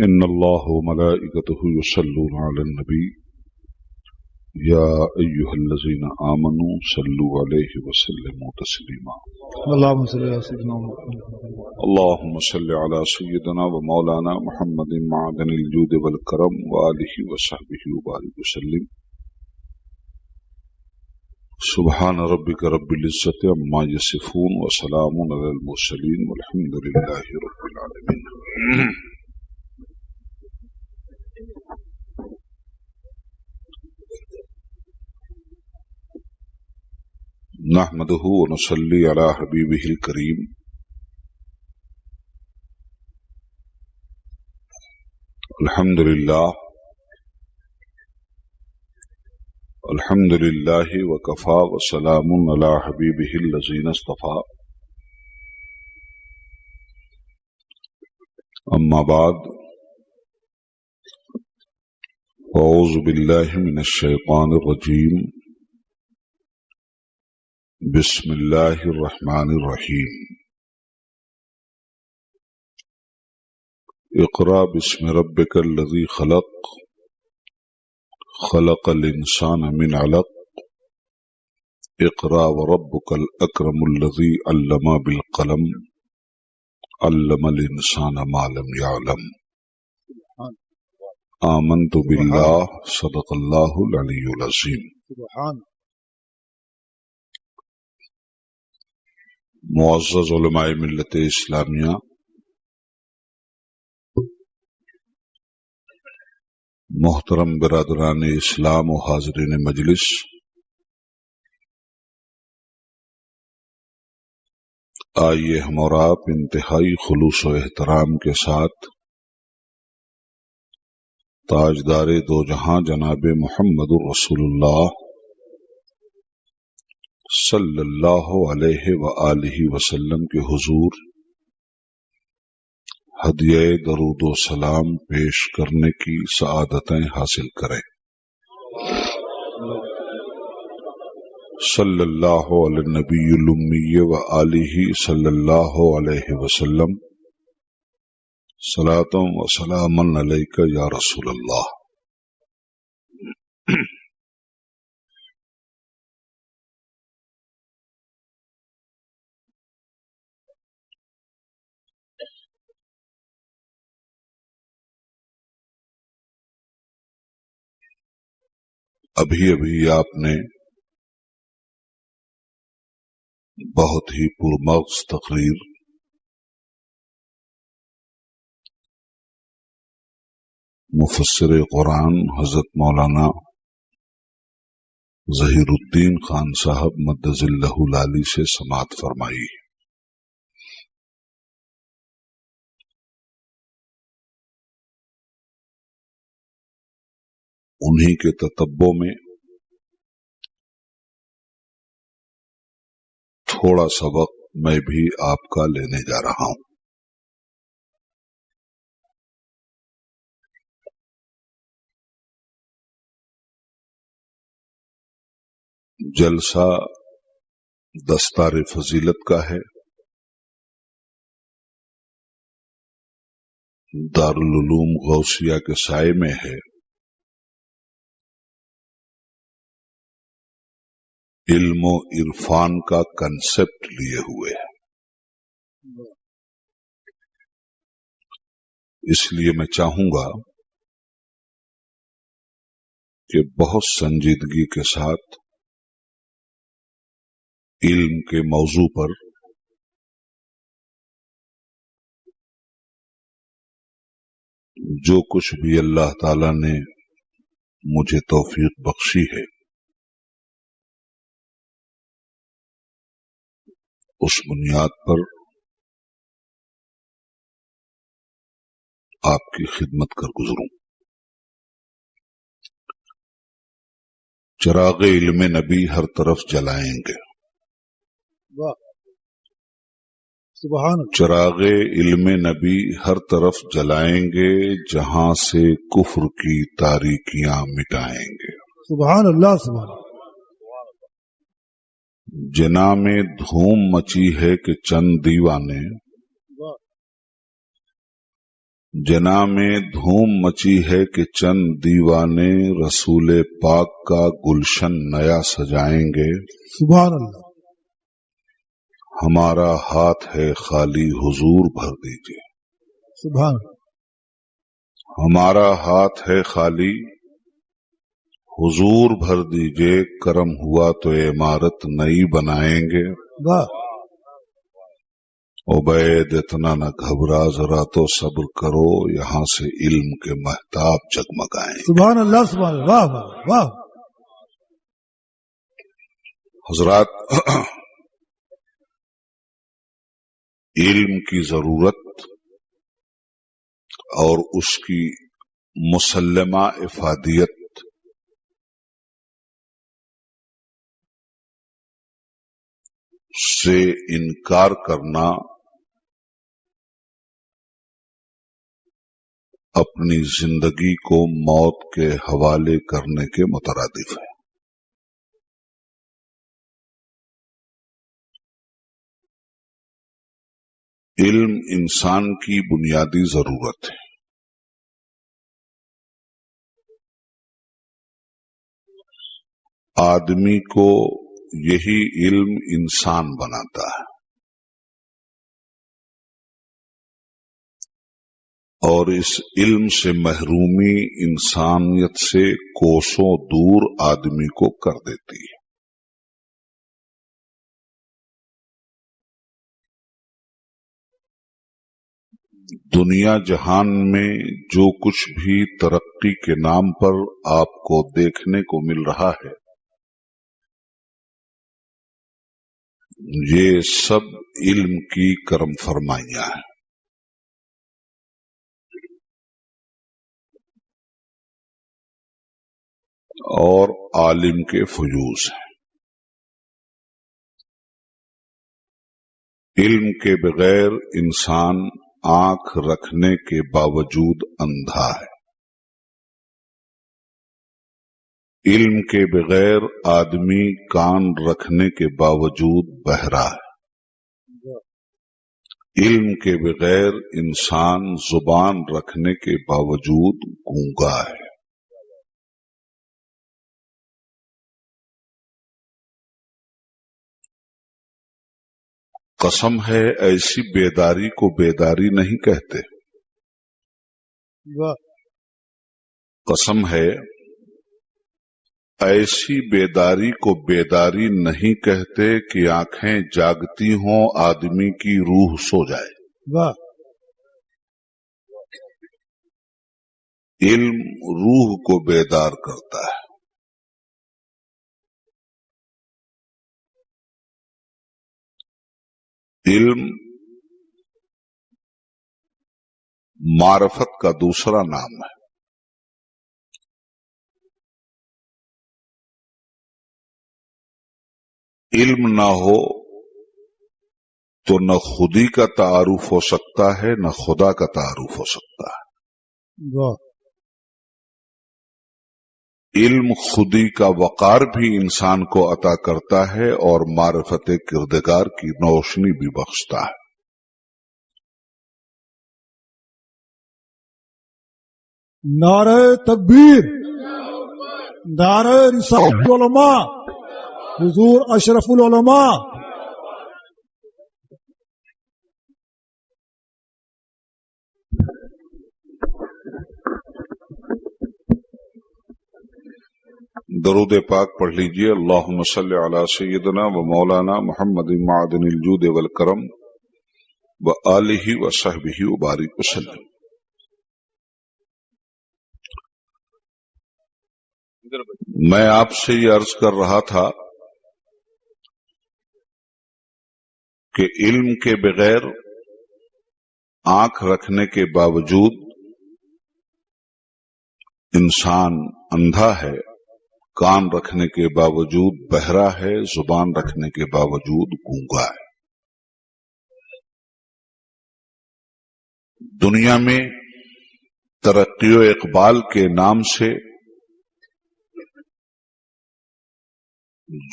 إن الله وملائكته يصلون على النبي يا أيها الذين آمنوا صلوا عليه وسلموا تسليما اللهم صل على سيدنا محمد. اللهم صل على سيدنا ومولانا محمد معدن الجود والكرم وآله وصحبه وبارك وسلم. سبحان ربك رب العزة عما يصفون وسلام على المرسلين والحمد لله رب العالمين. نحمده ونصلي على حبيبه الكريم. الحمد لله الحمد لله وكفى وسلام على حبيبه الذين اصطفى. أما بعد، أعوذ بالله من الشيطان الرجيم. بسم الله الرحمن الرحيم. اقرأ باسم ربك الذي خلق خلق الإنسان من علق. اقرأ وربك الأكرم الذي علم بالقلم علم الإنسان ما لم يعلم. آمنت بالله صدق الله العلي العظيم. سبحان معزز علماء ملت اسلامیہ، محترم برادران اسلام و حاضرین مجلس، آئیے ہم اور آپ انتہائی خلوص و احترام کے ساتھ تاجدار دو جہاں جناب محمد الرسول اللہ صلی اللہ علیہ وآلہ وسلم کے حضور ہدیہ درود و سلام پیش کرنے کی سعادتیں حاصل کریں۔ صلی اللہ علی النبی الامی وآلہ صلی اللہ علیہ وسلم۔ صلاۃ و سلام علیک یا رسول اللہ۔ ابھی آپ نے بہت ہی پرمغز تقریر مفسر قرآن حضرت مولانا ظہیر الدین خان صاحب مدظ اللہ العالی سے سماعت فرمائی۔ انہی کے تتبع میں تھوڑا سبق میں بھی آپ کا لینے جا رہا ہوں۔ جلسہ دستار فضیلت کا ہے، دارالعلوم غوثیہ کے سائے میں ہے۔ علم و عرفان کا کنسپٹ لیے ہوئے ہے۔ اس لیے میں چاہوں گا کہ بہت سنجیدگی کے ساتھ علم کے موضوع پر جو کچھ بھی اللہ تعالی نے مجھے توفیق بخشی ہے اس بنیاد پر آپ کی خدمت کر گزروں۔ چراغ علم نبی ہر طرف جلائیں گے۔ سبحان اللہ۔ چراغ علم نبی ہر طرف جلائیں گے، جہاں سے کفر کی تاریکیاں مٹائیں گے۔ سبحان اللہ سبحان اللہ۔ جنا میں دھوم مچی ہے کہ چند دیوانے جنا میں دھوم مچی ہے کہ چند دیوانے رسول پاک کا گلشن نیا سجائیں گے. سبحان اللہ. ہمارا ہاتھ ہے خالی حضور بھر دیجئے. سبحان اللہ. ہمارا ہاتھ ہے خالی حضور بھر دیجئے. کرم ہوا تو عمارت نئی بنائیں گے. واہ. عبید اتنا نہ گھبرا ذرا تو صبر کرو یہاں سے علم کے مہتاب جگمگائیں. سبحان اللہ. سبحان اللہ. واہ واہ واہ. حضرات، علم کی ضرورت اور اس کی مسلمہ افادیت سے انکار کرنا اپنی زندگی کو موت کے حوالے کرنے کے مترادف ہے. علم انسان کی بنیادی ضرورت ہے. آدمی کو یہی علم انسان بناتا ہے اور اس علم سے محرومی انسانیت سے کوسوں دور آدمی کو کر دیتی ہے. دنیا جہان میں جو کچھ بھی ترقی کے نام پر آپ کو دیکھنے کو مل رہا ہے، یہ سب علم کی کرم فرمائیاں ہیں. اور عالم کے فیوز ہیں. علم کے بغیر انسان آنکھ رکھنے کے باوجود اندھا ہے. علم کے بغیر آدمی کان رکھنے کے باوجود بہرا ہے. علم کے بغیر انسان زبان رکھنے کے باوجود گونگا ہے. قسم ہے ایسی بیداری کو بیداری نہیں کہتے. قسم ہے ایسی بیداری کو بیداری نہیں کہتے کہ آنکھیں جاگتی ہوں آدمی کی روح سو جائے. علم روح کو بیدار کرتا ہے. علم معرفت کا دوسرا نام ہے. علم نہ ہو تو نہ خودی کا تعارف ہو سکتا ہے نہ خدا کا تعارف ہو سکتا ہے. علم خودی کا وقار بھی انسان کو عطا کرتا ہے اور معرفت کردگار کی روشنی بھی بخشتا ہے. نعرہ تکبیر، نعرہ رسالت العلماء، حضور اشرف العلماء. درود پاک پڑھ لیجئے. اللہم صلی علی سیدنا و مولانا محمد معدن الجود والکرم و آلہ و صحبہ و بارک وسلم. میں آپ سے یہ عرض کر رہا تھا کہ علم کے بغیر آنکھ رکھنے کے باوجود انسان اندھا ہے، کان رکھنے کے باوجود بہرا ہے، زبان رکھنے کے باوجود گونگا ہے. دنیا میں ترقی و اقبال کے نام سے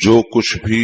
جو کچھ بھی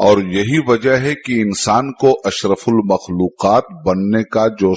اور یہی وجہ ہے کہ انسان کو اشرف المخلوقات بننے کا جو